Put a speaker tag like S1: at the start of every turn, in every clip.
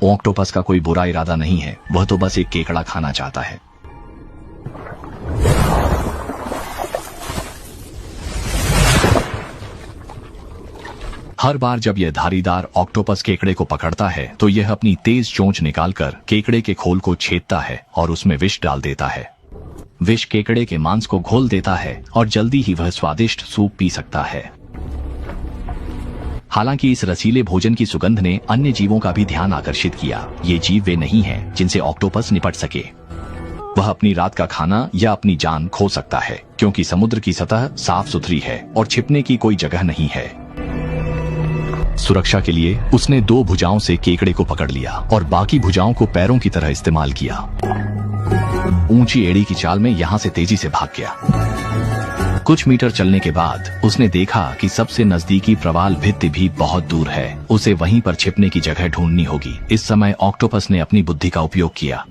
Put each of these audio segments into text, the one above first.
S1: Octopus का कोई बुरा इरादा नहीं है, वह तो बस एक केकड़ा खाना चाहता है। हर बार जब यह धारीदार ऑक्टोपस केकड़े को पकड़ता है तो यह अपनी तेज चोंच निकालकर केकड़े के खोल को छेदता है और उसमें विष डाल देता है। विष केकड़े के मांस को घोल देता है और जल्दी ही वह स्वादिष्ट सूप पी सकता है। हालांकि इस रसीले भोजन की सुगंध ने अन्य जीवों का भी ध्यान आकर्षित किया। ये जीव वे नहीं हैं जिनसे ऑक्टोपस निपट सके। वह अपनी रात का खाना या अपनी जान खो सकता है, क्योंकि समुद्र की सतह साफ सुथरी है और छिपने की कोई जगह नहीं है। सुरक्षा के लिए उसने 2 भुजाओं से केकड़े को पकड़ लिया और बाकी भुजाओं को पैरों की तरह इस्तेमाल किया। ऊंची एड़ी की चाल में यहां से तेजी से भाग गया। कुछ मीटर चलने के बाद उसने देखा कि सबसे नजदीकी प्रवाल भित्ति भी बहुत दूर है। उसे वहीं पर छिपने की जगह ढूंढनी होगी। इस समय ऑक्टोपस ने अपनी बुद्धि का उपयोग किया।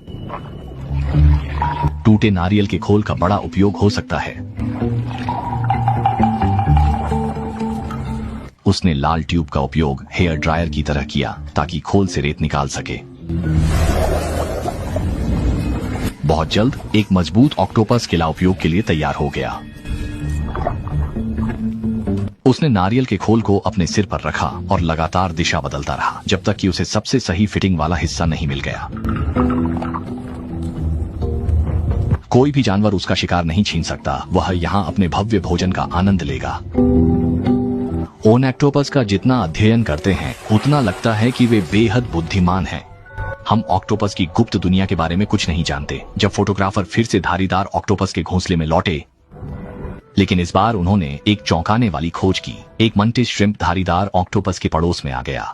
S1: टूटे नारियल के खोल का बड़ा उपयोग हो सकता है। उसने लाल ट्यूब का उपयोग हेयर ड्रायर की तरह किया ताकि खोल से रेत निकाल सके। बहुत जल्द एक मजबूत ऑक्टोपस किला उपयोग के लिए तैयार हो गया। उसने नारियल के खोल को अपने सिर पर रखा और लगातार दिशा बदलता रहा जब तक कि उसे सबसे सही फिटिंग वाला हिस्सा नहीं मिल गया। कोई भी जानवर उसका शिकार नहीं छीन सकता। वह यहाँ अपने भव्य भोजन का आनंद लेगा। ऑक्टोपस का जितना अध्ययन करते हैं उतना लगता है कि वे बेहद बुद्धिमान हैं। हम ऑक्टोपस की गुप्त दुनिया के बारे में कुछ नहीं जानते। जब फोटोग्राफर फिर से धारीदार ऑक्टोपस के घोंसले में लौटे, लेकिन इस बार उन्होंने एक चौंकाने वाली खोज की। एक मंटिस श्रिम्प धारीदार ऑक्टोपस के पड़ोस में आ गया।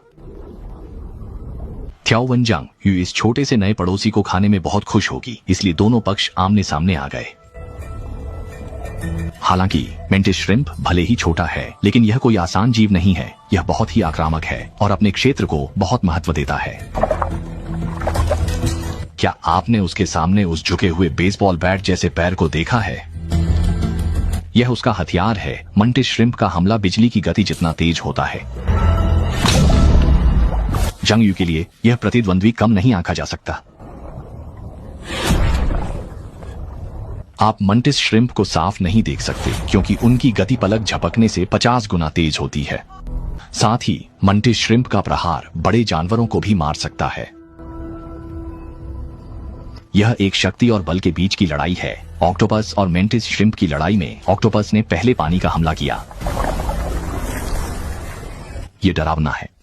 S1: थ्याओ वन जांग इस छोटे से नए पड़ोसी को खाने में बहुत खुश होगी, इसलिए दोनों पक्ष आमने सामने आ गए। हालांकि मेंटिस श्रिम्प भले ही छोटा है, लेकिन यह कोई आसान जीव नहीं है। यह बहुत ही आक्रामक है और अपने क्षेत्र को बहुत महत्व देता है। क्या आपने उसके सामने उस झुके हुए बेसबॉल बैट जैसे पैर को देखा है? यह उसका हथियार है। मंटिस श्रिम्प का हमला बिजली की गति जितना तेज होता है। जंग यू के लिए यह प्रतिद्वंद्वी कम नहीं आंका जा सकता। आप मंटिस श्रिम्प को साफ नहीं देख सकते क्योंकि उनकी गति पलक झपकने से 50 गुना तेज होती है। साथ ही मंटिस श्रिम्प का प्रहार बड़े जानवरों को भी मार सकता है। यह एक शक्ति और बल के बीच की लड़ाई है। ऑक्टोपस और मेंटिस श्रिम्प की लड़ाई में ऑक्टोपस ने पहले पानी का हमला किया। यह डरावना है।